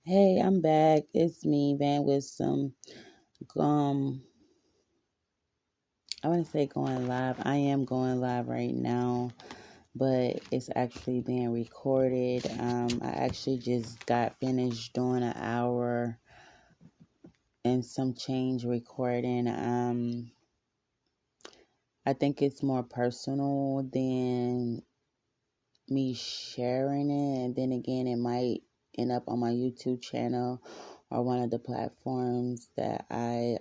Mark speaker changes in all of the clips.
Speaker 1: Hey, I'm back. It's me, Van Wisdom. Um, I want to say going live. I am going live right now, but it's actually being recorded. I actually just got finished doing an hour and some change recording. I think it's more personal than me sharing it, and then again, it might end up on my YouTube channel or one of the platforms that I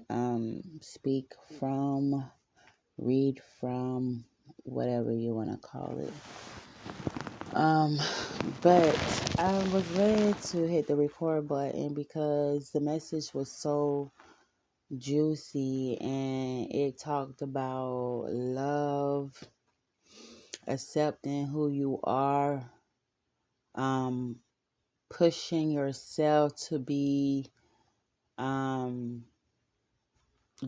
Speaker 1: speak from, read from, whatever you want to call it. Um, but I was ready to hit the record button because the message was so juicy and it talked about love, accepting who you are, um, pushing yourself to be um,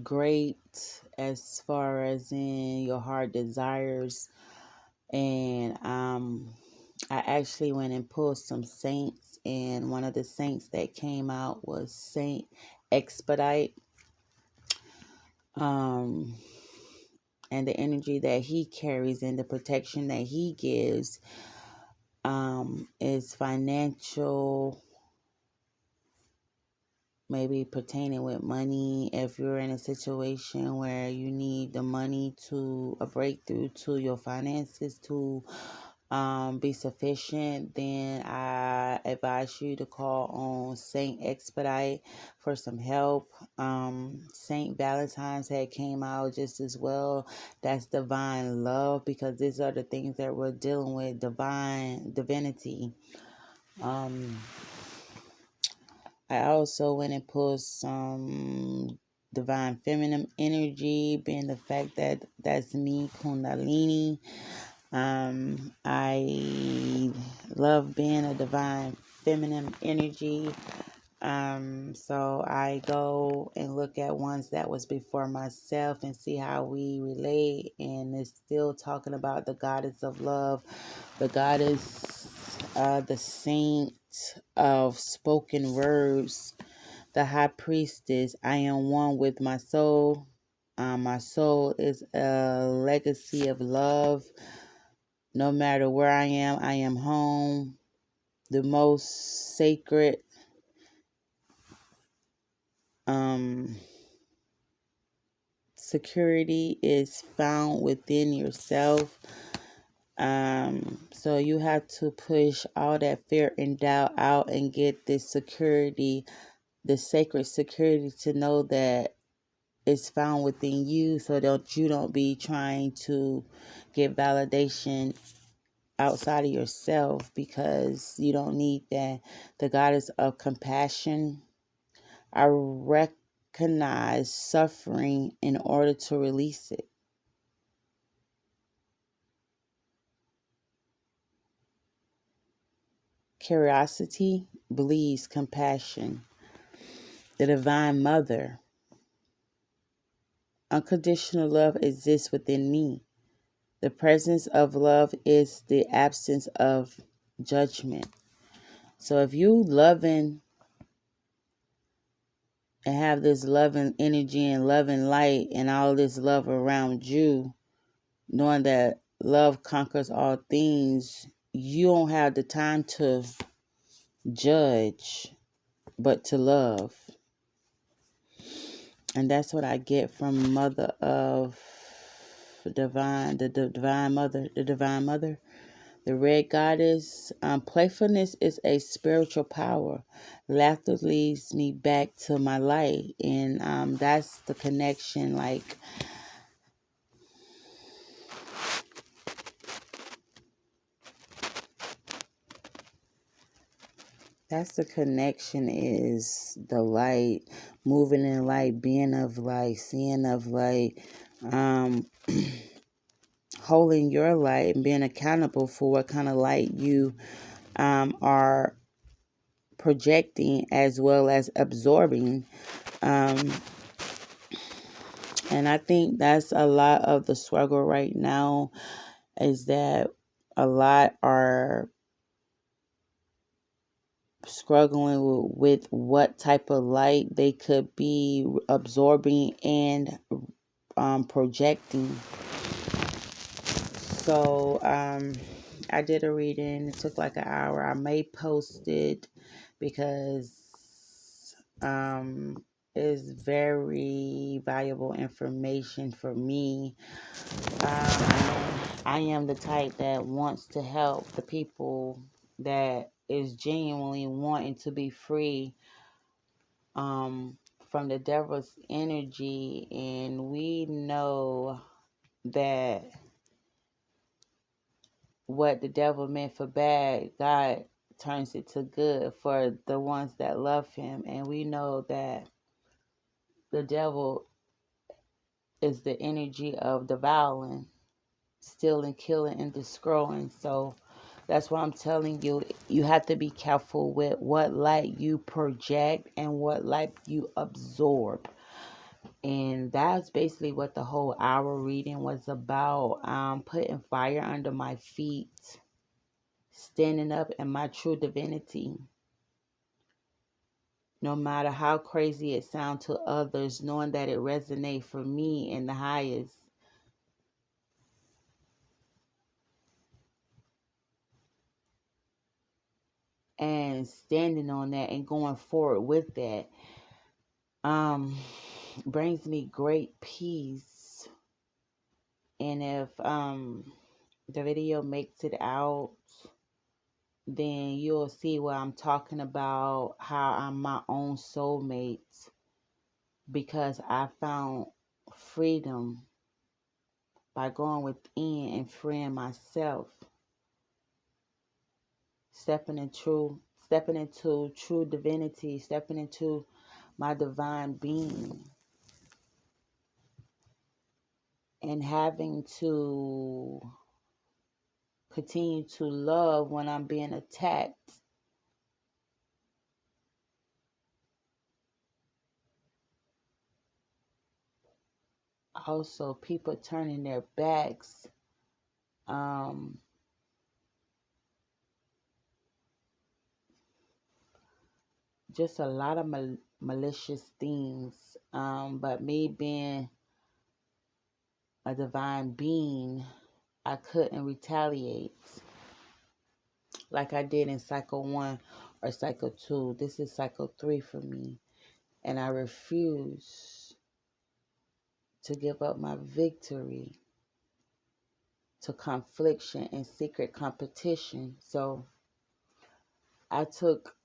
Speaker 1: great as far as in your heart desires. And I actually went and pulled some saints, and one of the saints that came out was Saint Expedite. Um, and the energy that he carries and the protection that he gives is financial, maybe pertaining with money. If you're in a situation where you need the money to a breakthrough to your finances to be sufficient, then I advise you to call on Saint Expedite for some help. Saint Valentine's had came out just as well. That's divine love, because these are the things that we're dealing with, divinity. um I also went and pulled some divine feminine energy, being the fact that that's me, Kundalini. I love being a divine feminine energy. So I go and look at ones that was before myself and see how we relate. And it's still talking about the goddess of love, the goddess, the saint of spoken words, the high priestess. I am one with my soul. My soul is a legacy of love. No matter where I am home. The most sacred um, security is found within yourself. So you have to push all that fear and doubt out and get this security, the sacred security, to know that it's found within you, so that you don't be trying to get validation outside of yourself, because you don't need that. The goddess of compassion. I recognize suffering in order to release it. Curiosity believes compassion. The Divine Mother. Unconditional love exists within me. The presence of love is the absence of judgment. So if you loving and have this loving energy and loving light and all this love around you, knowing that love conquers all things, you don't have the time to judge, but to love. And that's what I get from Mother of Divine, the Divine Mother, the Divine Mother, the Red Goddess. Playfulness is a spiritual power. Laughter leads me back to my light, and that's the connection. Like, that's the connection, is the light, moving in light, being of light, seeing of light, um, holding your light and being accountable for what kind of light you are projecting as well as absorbing. Um, and I think that's a lot of the struggle right now, is that a lot are struggling with what type of light they could be absorbing and projecting. So I did a reading. It took like an hour. I may post it because it's very valuable information for me. I am the type that wants to help the people that is genuinely wanting to be free from the devil's energy, and we know that what the devil meant for bad, God turns it to good for the ones that love him. And we know that the devil is the energy of devouring, stealing, killing, and destroying. So that's why I'm telling you, you have to be careful with what light you project and what light you absorb. And that's basically what the whole hour reading was about. Putting fire under my feet, standing up in my true divinity. No matter how crazy it sounds to others, knowing that it resonates for me in the highest. And standing on that and going forward with that um brings me great peace. And if the video makes it out, then you'll see what I'm talking about, how I'm my own soulmate, because I found freedom by going within and freeing myself, stepping into true divinity, stepping into my divine being, and having to continue to love when I'm being attacked. Also, people turning their backs, um, just a lot of malicious things. But me being a divine being, I couldn't retaliate like I did in cycle 1 or cycle 2. This is cycle 3 for me. And I refuse to give up my victory to confliction and secret competition. So I took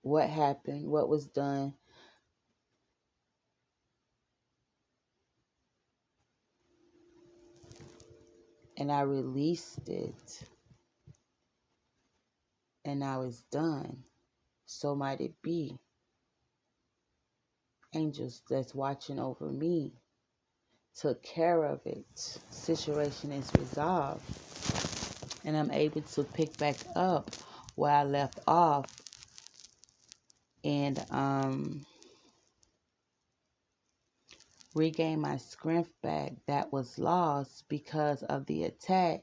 Speaker 1: what happened, what was done, and I released it, and now it's done. So might it be. Angels that's watching over me took care of it. Situation is resolved, and I'm able to pick back up where I left off, and regain my strength back that was lost because of the attack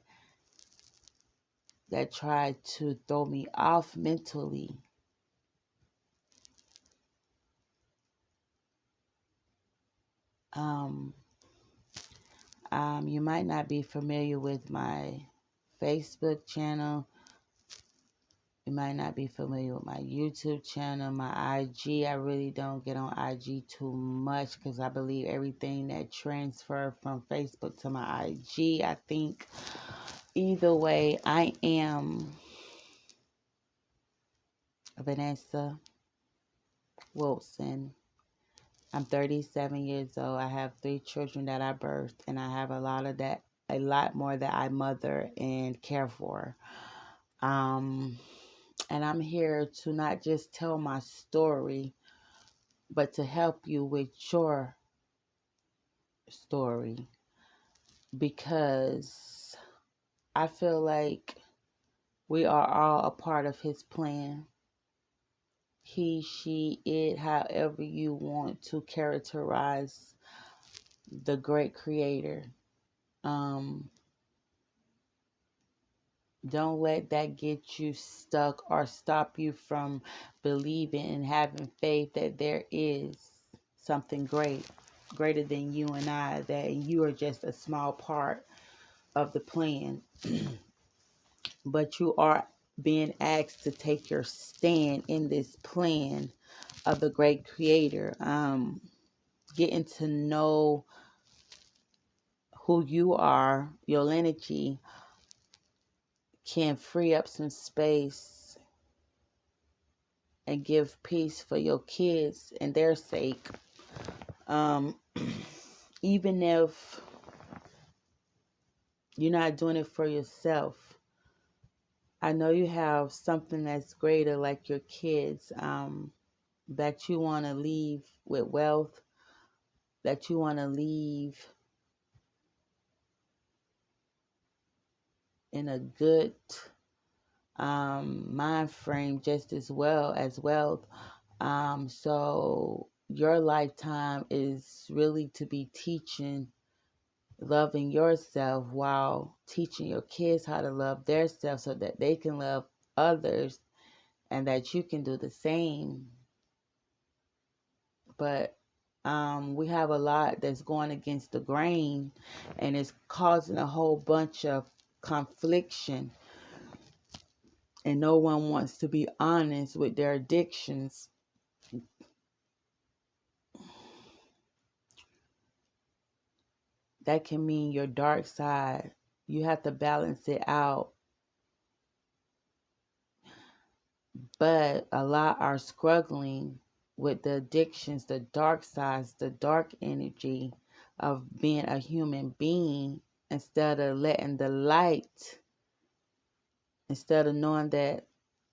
Speaker 1: that tried to throw me off mentally. Um, you might not be familiar with my Facebook channel. You might not be familiar with my YouTube channel, my IG. I really don't get on IG too much because I believe everything that transferred from Facebook to my IG. I think either way, I am Vanessa Wilson. I'm 37 years old. I have 3 children that I birthed, and I have a lot more that I mother and care for. Um, and I'm here to not just tell my story, but to help you with your story, because I feel like we are all a part of his plan. He, she, it, however you want to characterize the great creator. Um, Don't let that get you stuck or stop you from believing and having faith that there is something greater than you and I, that you are just a small part of the plan. But you are being asked to take your stand in this plan of the great creator. Getting to know who you are, your energy, can free up some space and give peace for your kids and their sake. Um, even if you're not doing it for yourself, I know you have something that's greater, like your kids, that you want to leave with wealth, that you want to leave in a good mind frame just as well as wealth. So your lifetime is really to be teaching, loving yourself while teaching your kids how to love themselves so that they can love others and that you can do the same. But we have a lot that's going against the grain, and it's causing a whole bunch of confliction, and no one wants to be honest with their addictions. That can mean your dark side. You have to balance it out. But a lot are struggling with the addictions, the dark sides, the dark energy of being a human being, instead of letting the light, instead of knowing that,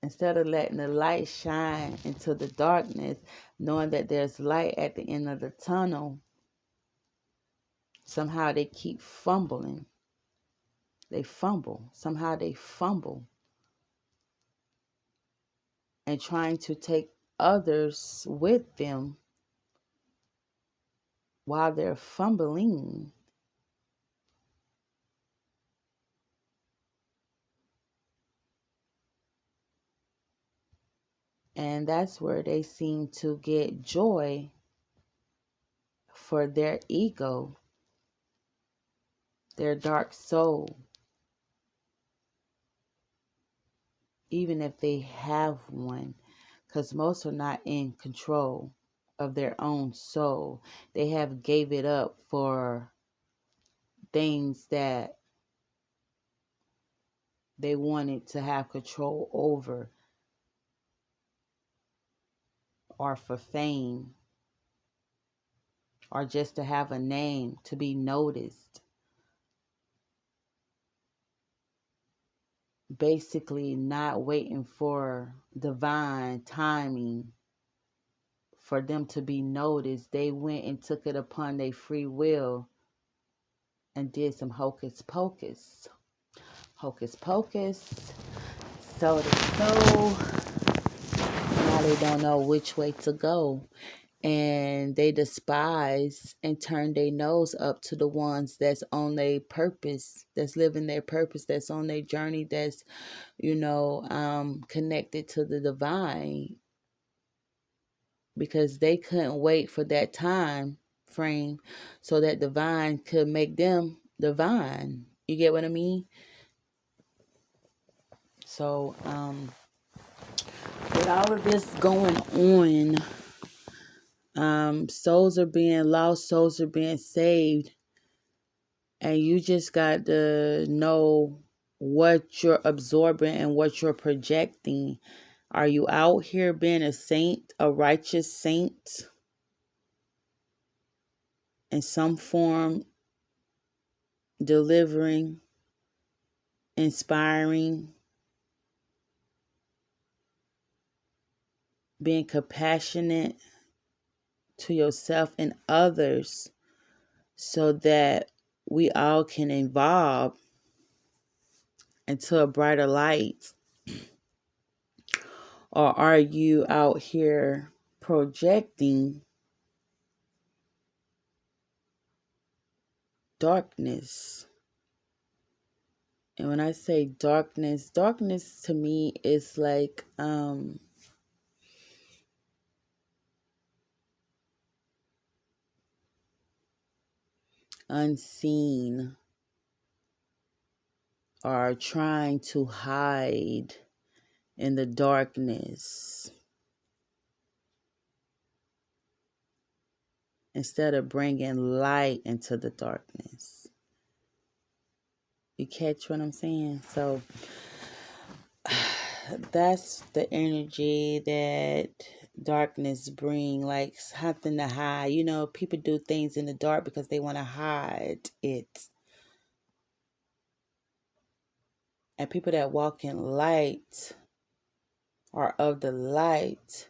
Speaker 1: instead of letting the light shine into the darkness, knowing that there's light at the end of the tunnel. Somehow they keep fumbling. They fumble. Somehow they fumble and trying to take others with them while they're fumbling. And that's where they seem to get joy for their ego, their dark soul, even if they have one, because most are not in control of their own soul. They have gave it up for things that they wanted to have control over, or for fame, or just to have a name, to be noticed. Basically, not waiting for divine timing for them to be noticed. They went and took it upon their free will and did some hocus pocus. Hocus pocus. So now they don't know which way to go. And they despise and turn their nose up to the ones that's on their purpose, that's living their purpose, that's on their journey, that's, connected to the divine, because they couldn't wait for that time frame so that divine could make them divine. You get what I mean? So, with all of this going on, souls are being lost, souls are being saved, and you just got to know what you're absorbing and what you're projecting. Are you out here being a saint, a righteous saint, in some form, delivering, inspiring, being compassionate to yourself and others so that we all can evolve into a brighter light? Or are you out here projecting darkness? And when I say darkness, darkness to me is like unseen, or trying to hide in the darkness instead of bringing light into the darkness. You catch what I'm saying? So that's the energy that darkness bring, like something to hide. You know, people do things in the dark because they want to hide it. And people that walk in light or of the light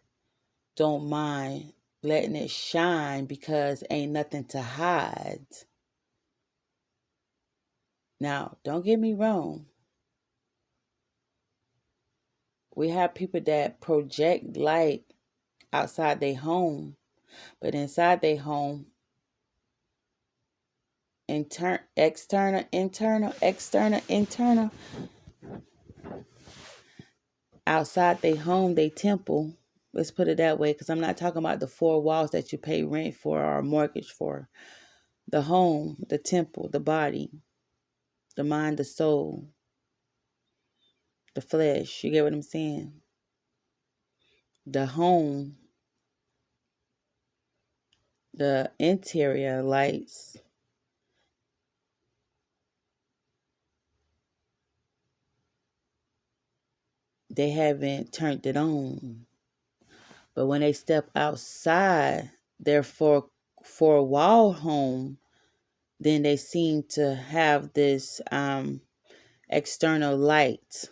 Speaker 1: don't mind letting it shine because ain't nothing to hide. Now, don't get me wrong. We have people that project light outside their home, but inside their home, external, outside their home, they temple. Let's put it that way, because I'm not talking about the four walls that you pay rent for or mortgage for. The home, the temple, the body, the mind, the soul, the flesh. You get what I'm saying? The home, the interior lights, they haven't turned it on. But when they step outside their four wall home, then they seem to have this external light.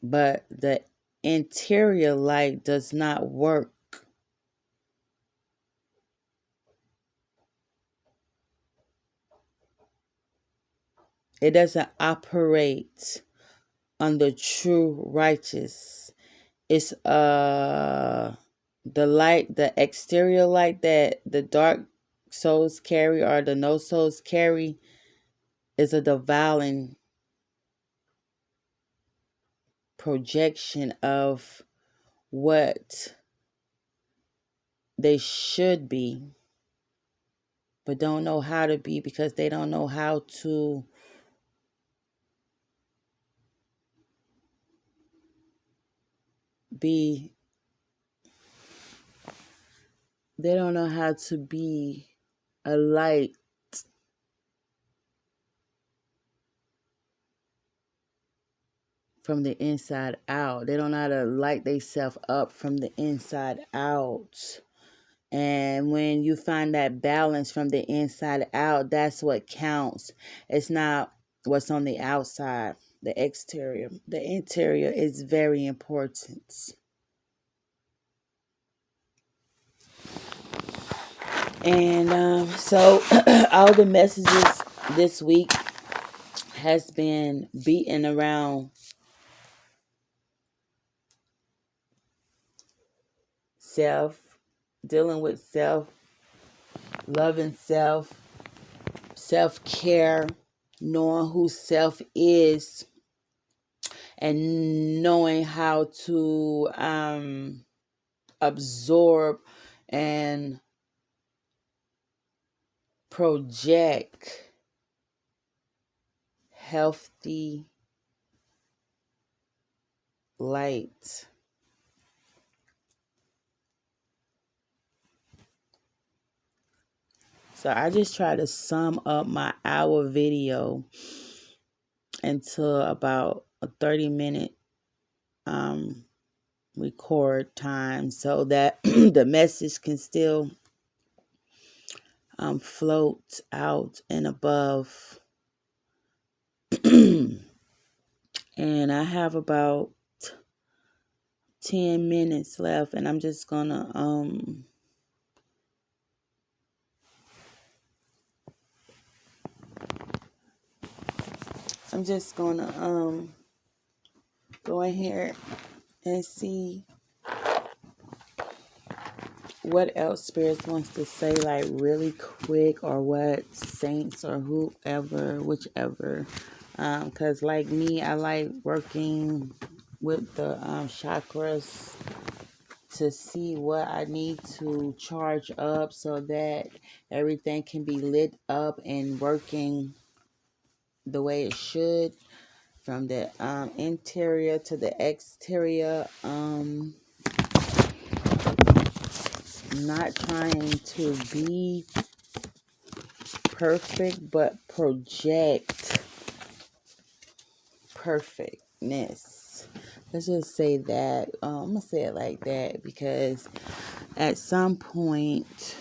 Speaker 1: But the interior light does not work. It doesn't operate on the true righteous. It's the light, the exterior light that the dark souls carry or the no souls carry is a divine projection of what they should be, but don't know how to be because they don't know how to be. They don't know how to be a light from the inside out. They don't know how to light themselves up from the inside out. And when you find that balance from the inside out, that's what counts. It's not what's on the outside, the exterior. The interior is very important. And so all the messages this week has been beaten around self, dealing with self, loving self, self-care, knowing who self is, and knowing how to absorb and project healthy light. So I just try to sum up my hour video into about a 30-minute record time so that the message can still float out and above. And I have about 10 minutes left, and I'm just gonna go in here and see what else Spirits wants to say, like really quick, or what Saints or whoever, whichever. Because like me, I like working with the chakras to see what I need to charge up so that everything can be lit up and working the way it should, from the interior to the exterior. Not trying to be perfect, but project perfectness. Let's just say that. I'm gonna say it like that because at some point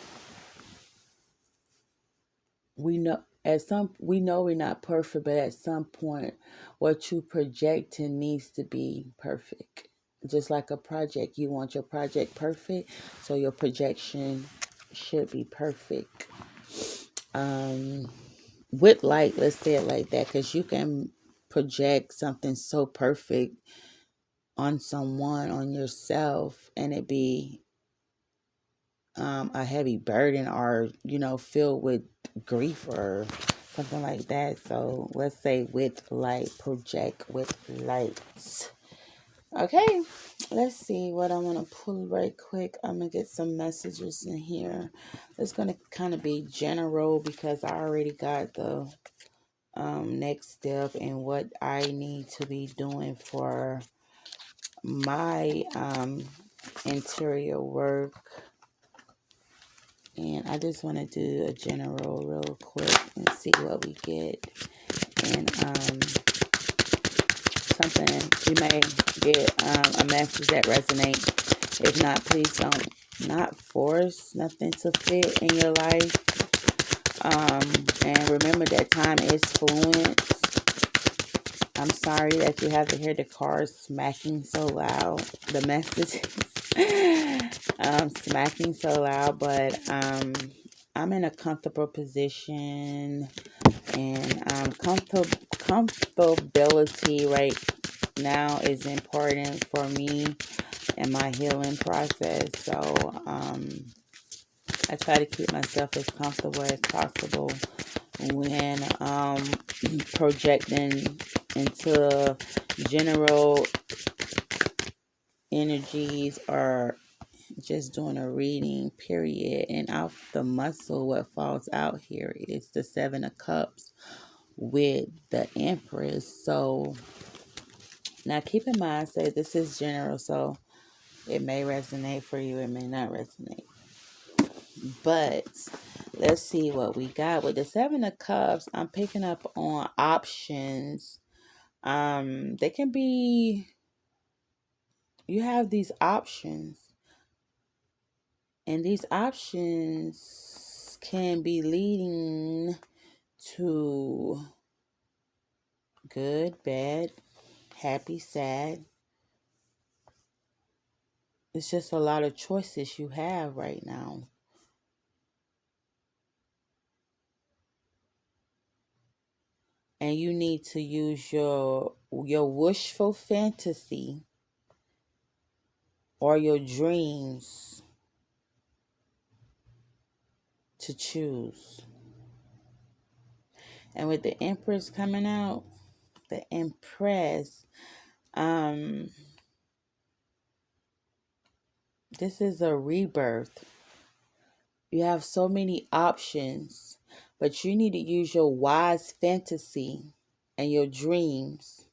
Speaker 1: we know we're not perfect, but at some point what you projecting needs to be perfect. Just like a project, you want your project perfect, so your projection should be perfect. With light, let's say it like that, because you can project something so perfect on someone, on yourself, and it be a heavy burden, or filled with grief or something like that. So let's say with light, project with light. Okay, let's see what I want to pull right quick. I'm gonna get some messages in here. It's gonna kind of be general because I already got the next step and what I need to be doing for my interior work. And I just want to do a general real quick and see what we get. And something you may get a message that resonates. If not, please don't not force nothing to fit in your life. And remember that time is fluent. I'm sorry that you have to hear the cars smacking so loud. The messages smacking so loud, but I'm in a comfortable position, and comfortability right now is important for me in my healing process. So I try to keep myself as comfortable as possible when projecting into general energies or just doing a reading, period. And off the muscle, what falls out here is the Seven of Cups with the Empress. So now keep in mind, say this is general, so it may resonate for you, it may not resonate. But let's see what we got. With the Seven of Cups, I'm picking up on options. They can be, you have these options, and these options can be leading to good, bad, happy, sad. It's just a lot of choices you have right now. And you need to use your wishful fantasy or your dreams to choose. And with the Empress coming out, the Empress, this is a rebirth. You have so many options, but you need to use your wise fantasy and your dreams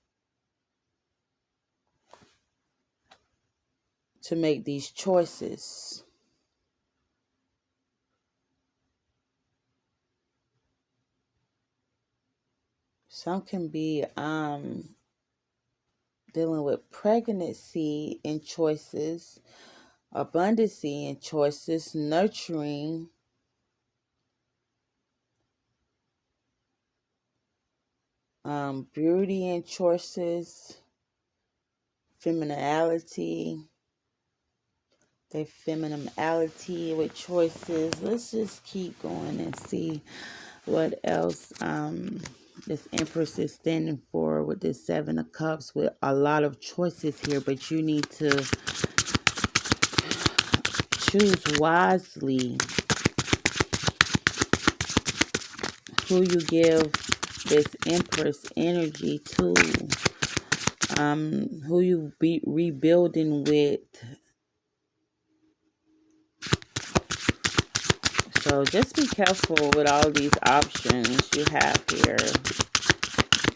Speaker 1: to make these choices. Some can be dealing with pregnancy and choices, abundancy and choices, nurturing, beauty and choices, femininity, their femininity with choices. Let's just keep going and see what else this Empress is standing for with this Seven of Cups, with a lot of choices here, but you need to choose wisely who you give this Empress energy to, who you be rebuilding with. So just be careful with all these options you have here.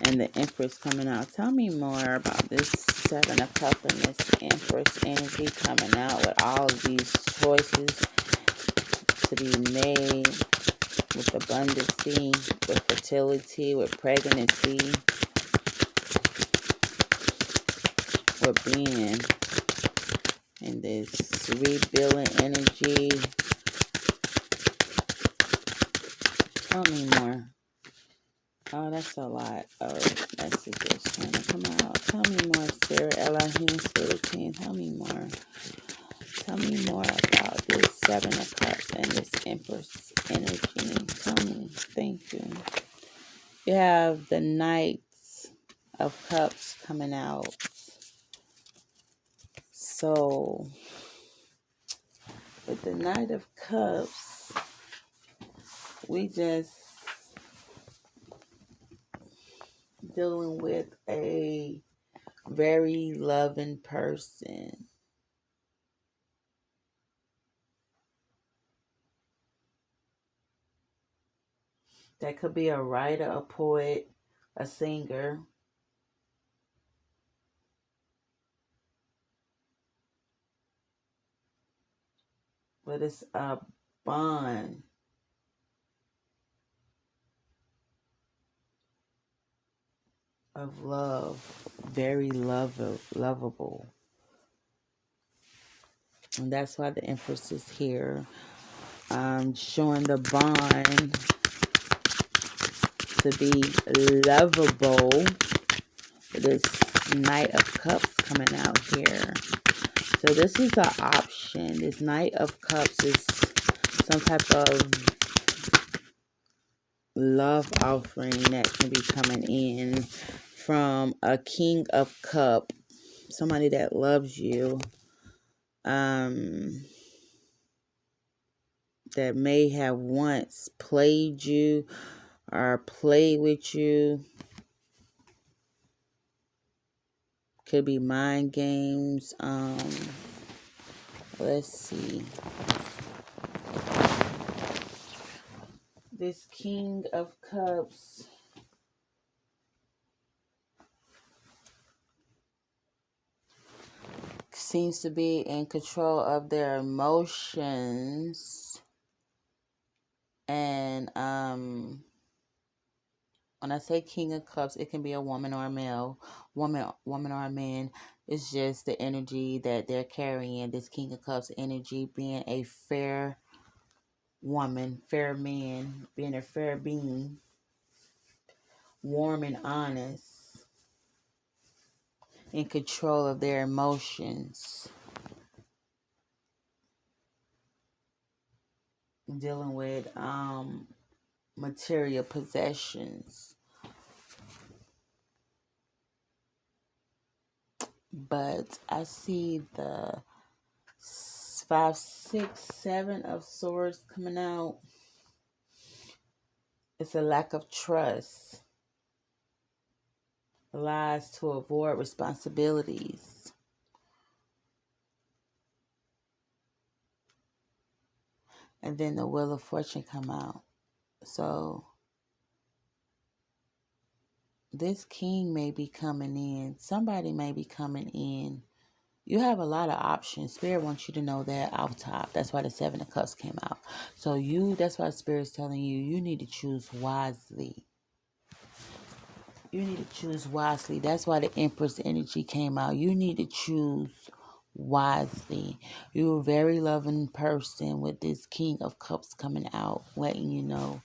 Speaker 1: And the Empress coming out. Tell me more about this Seven of Cups and this Empress energy coming out with all of these choices to be made with abundance, with fertility, with pregnancy, with being in this rebuilding energy. Tell me more. Oh, that's a lot of messages trying to come out. Tell me more, Spirit, Elohim, Spirit Team. Tell me more. Tell me more about this Seven of Cups and this Empress energy. Tell me. Thank you. You have the Knight of Cups coming out. So, with the Knight of Cups, we just dealing with a very loving person. That could be a writer, a poet, a singer. But it's a bond of love. Very lovable. And that's why the Empress is here. Showing the bond to be lovable. This Knight of Cups coming out here. So this is an option. This Knight of Cups is some type of love offering that can be coming in from a King of Cup. Somebody that loves you. That may have once played you or played with you. Could be mind games. Let's see. This King of Cups seems to be in control of their emotions. And when I say King of Cups, it can be a woman or a male, woman or a man. It's just the energy that they're carrying. This King of Cups energy being a fair woman, fair man, being a fair being, warm and honest, in control of their emotions, dealing with material possessions. But I see the 5, 6, 7 of swords coming out. It's a lack of trust. Lies to avoid responsibilities. And then the Wheel of Fortune come out. So this king may be coming in. Somebody may be coming in. You have a lot of options. Spirit wants you to know that off top. That's why the Seven of Cups came out. So that's why Spirit's telling you, you need to choose wisely. You need to choose wisely. That's why the Empress energy came out. You need to choose wisely. You're a very loving person with this King of Cups coming out, letting you know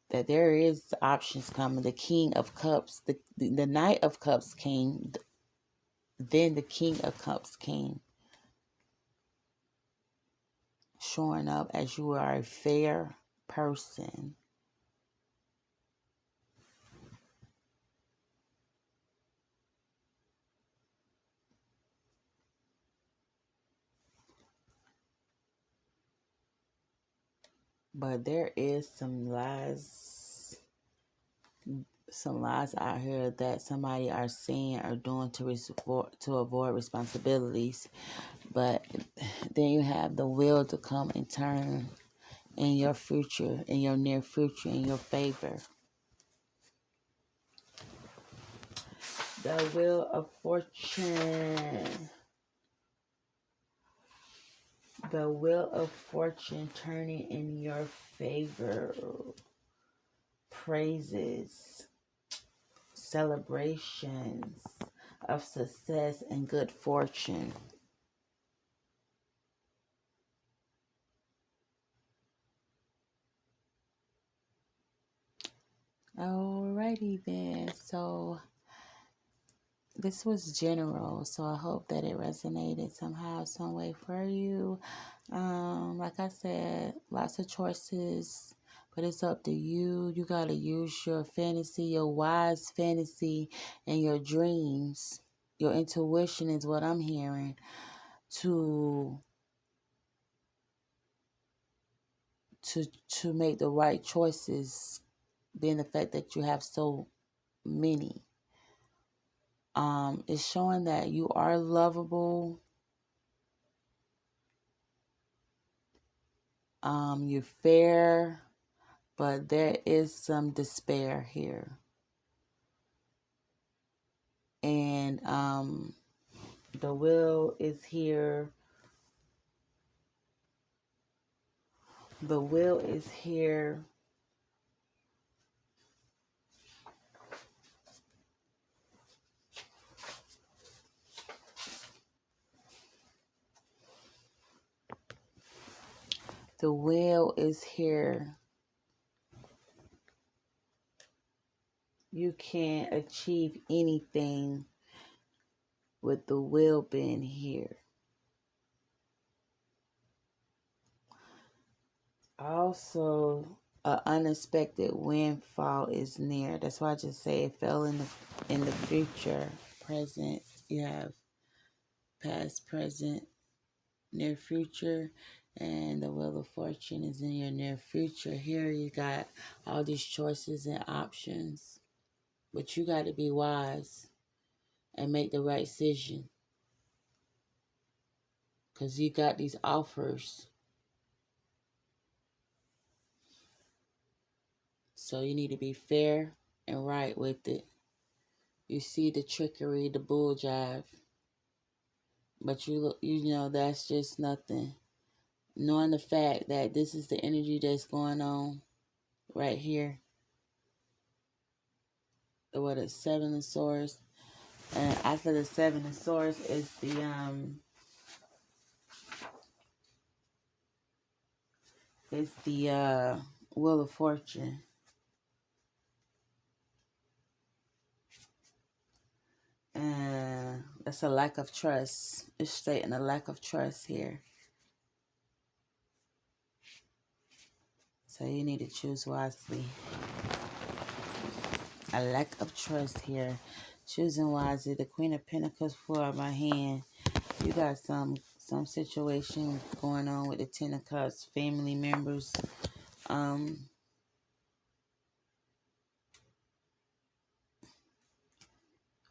Speaker 1: that there is options coming. The King of Cups, the Knight of Cups came, then the King of Cups came, showing up as you are a fair person. But there is some lies out here that somebody are saying or doing to avoid responsibilities. But then you have the will to come and turn in your future, in your near future, in your favor. The wheel of fortune. The wheel of fortune turning in your favor. Praises, celebrations of success and good fortune. Alrighty then. So this was general, so I hope that it resonated somehow, some way for you. Like I said, lots of choices, but it's up to you. You gotta use your fantasy, your wise fantasy, and your dreams. Your intuition is what I'm hearing to to make the right choices. Being the fact that you have so many, it's showing that you are lovable. You're fair, but there is some despair here. And the will is here. The will is here. The will is here. You can achieve anything with the will being here. Also, an unexpected windfall is near. That's why I just say it fell in the future, present. You have past, present, near future, and the wheel of fortune is in your near future. Here you got all these choices and options, but you got to be wise and make the right decision, because you got these offers. So you need to be fair and right with it. You see the trickery, the bull jive, but you know that's just nothing. Knowing the fact that this is the energy that's going on right here. What is Seven of Swords? And after the Seven of Swords is the Wheel of Fortune. And that's a lack of trust. It's stating a lack of trust here. So you need to choose wisely. A lack of trust here. Choosing wisely. The Queen of Pentacles for my hand. You got some situation going on with the Ten of Cups, family members.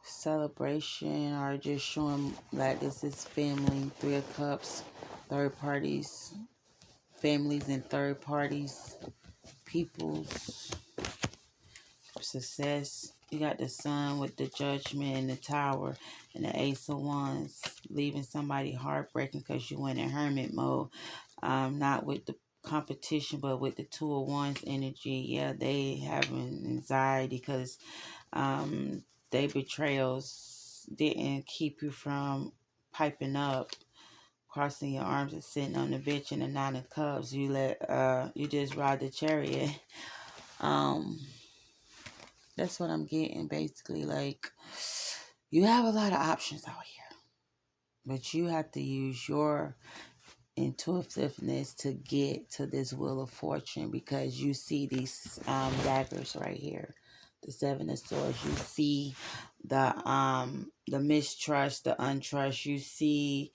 Speaker 1: Celebration, or just showing like this is family. Three of Cups, third parties, families and third parties, people's success. You got the Sun with the Judgment and the Tower and the Ace of Wands, leaving somebody heartbreaking because you went in hermit mode. Not with the competition, but with the Two of Wands energy. Yeah, they having anxiety because they betrayals didn't keep you from piping up, crossing your arms and sitting on the bench in the Nine of Cups. You just ride the chariot. That's what I'm getting basically. Like, you have a lot of options out here, but you have to use your intuitiveness to get to this Wheel of Fortune, because you see these daggers right here, the Seven of Swords. You see the mistrust, the untrust. You see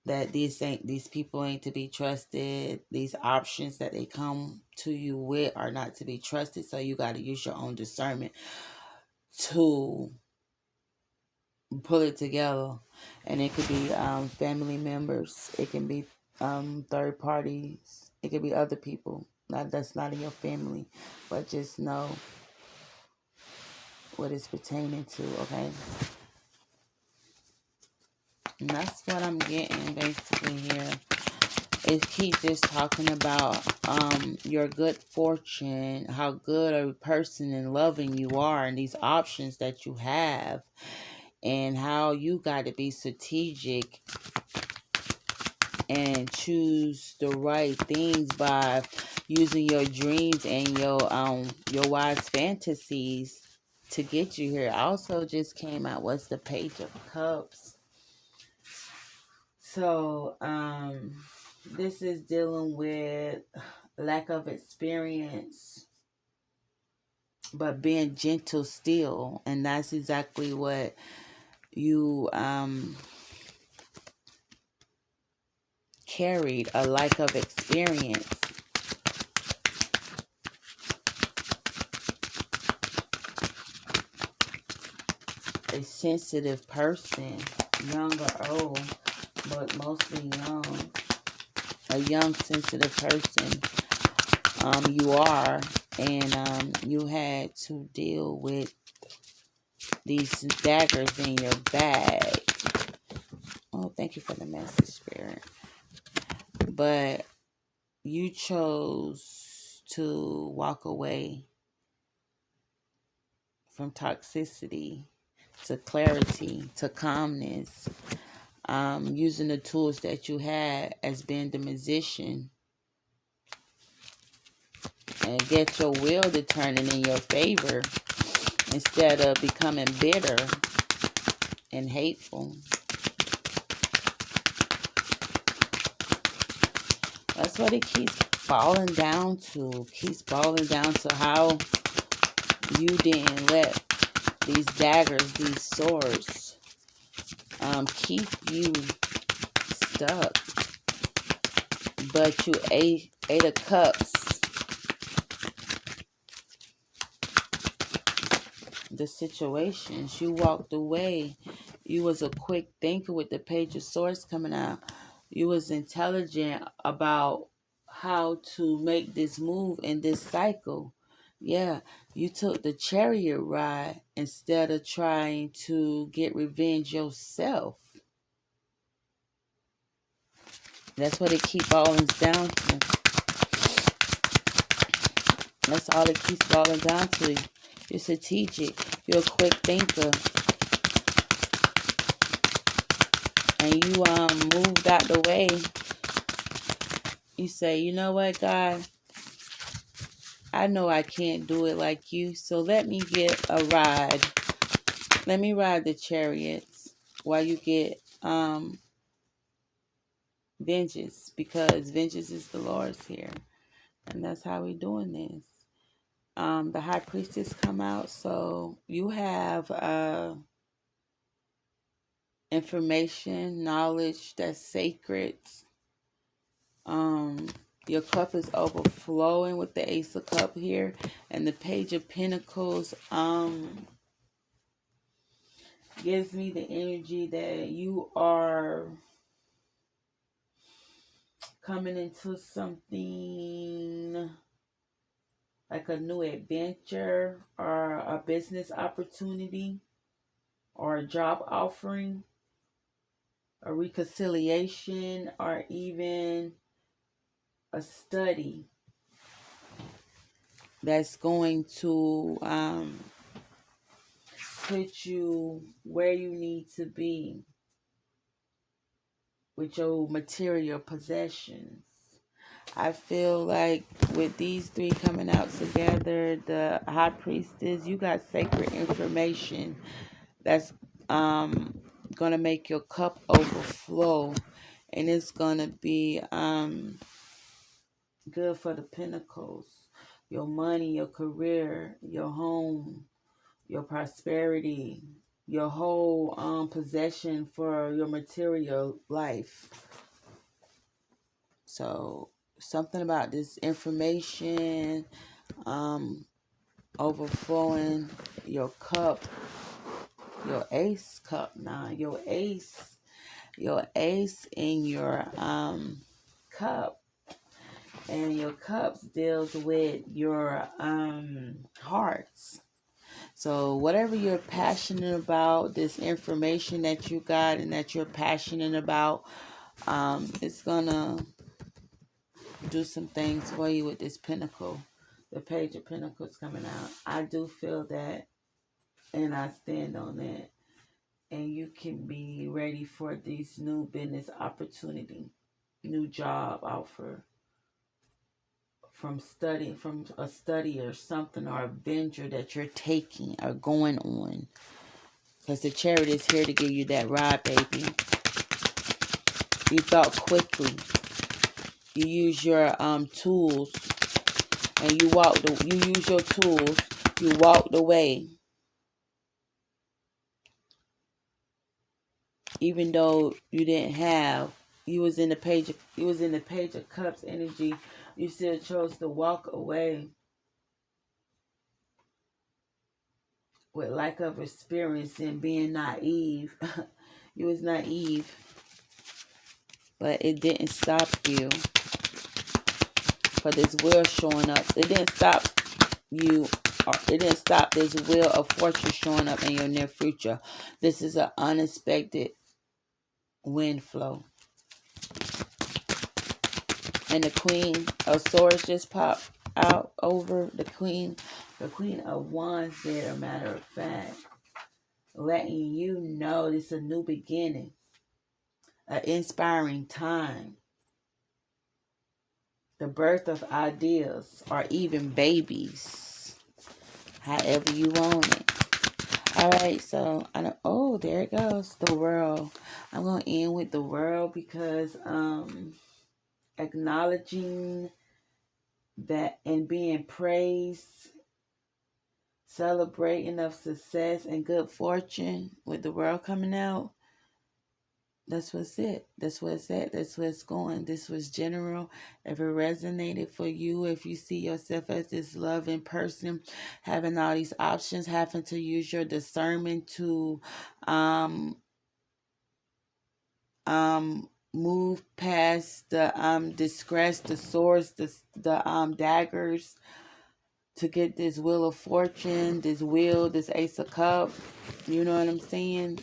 Speaker 1: that these people ain't to be trusted. These options that they come to you with are not to be trusted. So you got to use your own discernment to pull it together. And it could be family members. It can be third parties. It could be other people. Not that's not in your family, but just know what it's pertaining to. Okay, and that's what I'm getting basically here. It keeps just talking about your good fortune, how good a person and loving you are, and these options that you have, and how you got to be strategic and choose the right things by using your dreams and your wise fantasies to get you here. Also just came out what's the Page of Cups. So this is dealing with lack of experience but being gentle still, and that's exactly what you carried, a lack of experience. A sensitive person, young or old, but mostly young. A young sensitive person you are, and you had to deal with these daggers in your bag. Oh, thank you for the message, Spirit. But you chose to walk away from toxicity to clarity to calmness, using the tools that you had as being the musician, and get your will to turn it in your favor instead of becoming bitter and hateful. That's what it keeps falling down to. Keeps falling down to how you didn't let these daggers, these swords, keep you stuck. But you eight of cups. The situations you walked away. You was a quick thinker with the Page of Swords coming out. You was intelligent about how to make this move in this cycle. Yeah, you took the Chariot ride instead of trying to get revenge yourself. That's what it keeps falling down to. That's all it keeps falling down to. You're strategic. You're a quick thinker. And you moved out the way. You say, you know what, God? I know I can't do it like you, so let me get a ride. Let me ride the chariots while you get vengeance, because vengeance is the Lord's here. And that's how we're doing this. The high priestess come out, so you have information, knowledge that's sacred. Um, your cup is overflowing with the Ace of Cup here, and the Page of Pentacles gives me the energy that you are coming into something like a new adventure or a business opportunity or a job offering, a reconciliation, or even a study that's going to put you where you need to be with your material possessions. I feel like with these three coming out together, the high priestess, you got sacred information that's gonna make your cup overflow, and it's gonna be good for the pentacles, your money, your career, your home, your prosperity, your whole possession for your material life. So something about this information overflowing your cup, your ace cup now, your ace in your cup, and your cups deals with your hearts. So whatever you're passionate about, this information that you got and that you're passionate about, it's gonna do some things for you with this Pentacle. The Page of Pentacles coming out. I do feel that, and I stand on that. And you can be ready for these new business opportunity, new job offer from a study or something, or a venture that you're taking or going on. Because the Chariot is here to give you that ride, baby. You thought quickly. You use your tools, and you use your tools. You walked away, even though you didn't have. You was in the Page of Cups energy. You still chose to walk away with lack of experience and being naive. You was naive, but it didn't stop you for this wheel showing up. It didn't stop you, or it didn't stop this wheel of fortune showing up in your near future. This is an unexpected wind flow. And the Queen of Swords just popped out over the Queen of Wands there, matter of fact. Letting you know this is a new beginning. An inspiring time. The birth of ideas, or even babies. However you want it. Alright, so there it goes. The World. I'm gonna end with the World because acknowledging that and being praised, celebrating of success and good fortune with the World coming out. That's what's it. That's where it's at. That's where it's going. This was general. If it resonated for you, if you see yourself as this loving person, having all these options, having to use your discernment to move past the disgrace, the swords, the daggers, to get this Wheel of Fortune, this Ace of Cups. You know what I'm saying?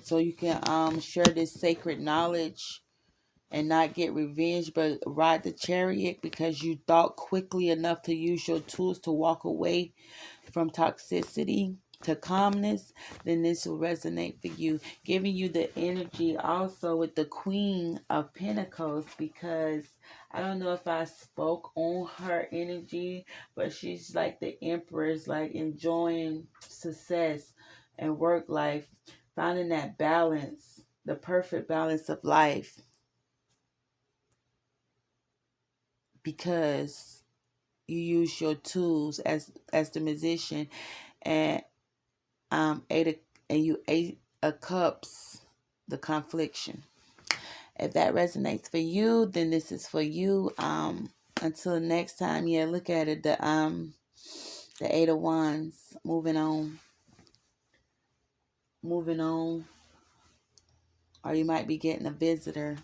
Speaker 1: So you can share this sacred knowledge and not get revenge, but ride the Chariot because you thought quickly enough to use your tools to walk away from toxicity to calmness. Then this will resonate for you, giving you the energy also with the Queen of Pentacles, because I don't know if I spoke on her energy, but she's like the Empress, like enjoying success and work life, finding that balance, the perfect balance of life, because you use your tools as the musician. And Eight of Cups, the confliction. If that resonates for you, then this is for you. Until next time, look at it. The Eight of Wands. Moving on. Or you might be getting a visitor,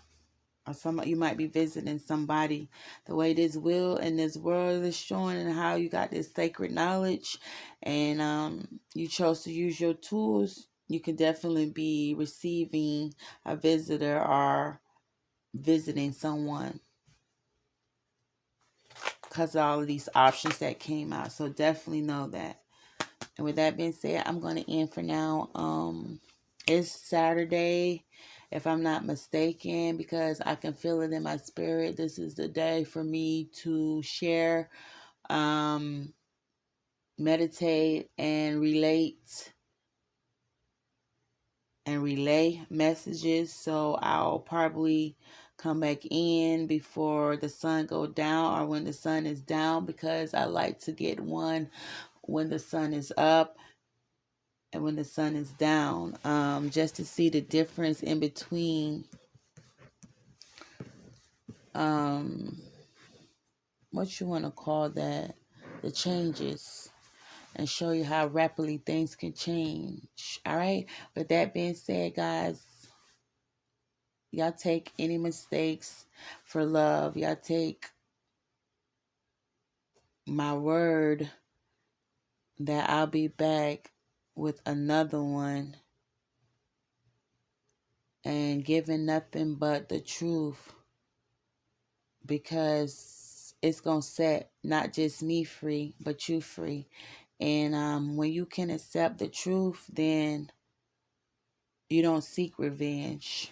Speaker 1: or you might be visiting somebody. The way this wheel and this world is showing, and how you got this sacred knowledge, and you chose to use your tools, you can definitely be receiving a visitor or visiting someone because of all of these options that came out. So definitely know that. And with that being said, I'm going to end for now. It's Saturday, if I'm not mistaken, because I can feel it in my spirit. This is the day for me to share, meditate, and relay messages. So I'll probably come back in before the sun go down, or when the sun is down, because I like to get one when the sun is up. and when the sun is down, just to see the difference in between what you want to call that, the changes, and show you how rapidly things can change. All right. With that being said, guys, y'all take any mistakes for love. Y'all take my word that I'll be back with another one and giving nothing but the truth, because it's going to set not just me free, but you free. And when you can accept the truth, then you don't seek revenge.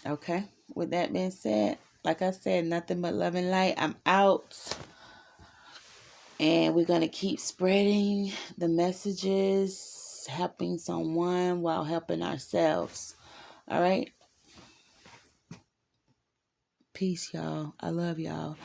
Speaker 1: Okay? With that being said, like I said, nothing but love and light. I'm out. And we're going to keep spreading the messages, helping someone while helping ourselves. All right? Peace, y'all. I love y'all.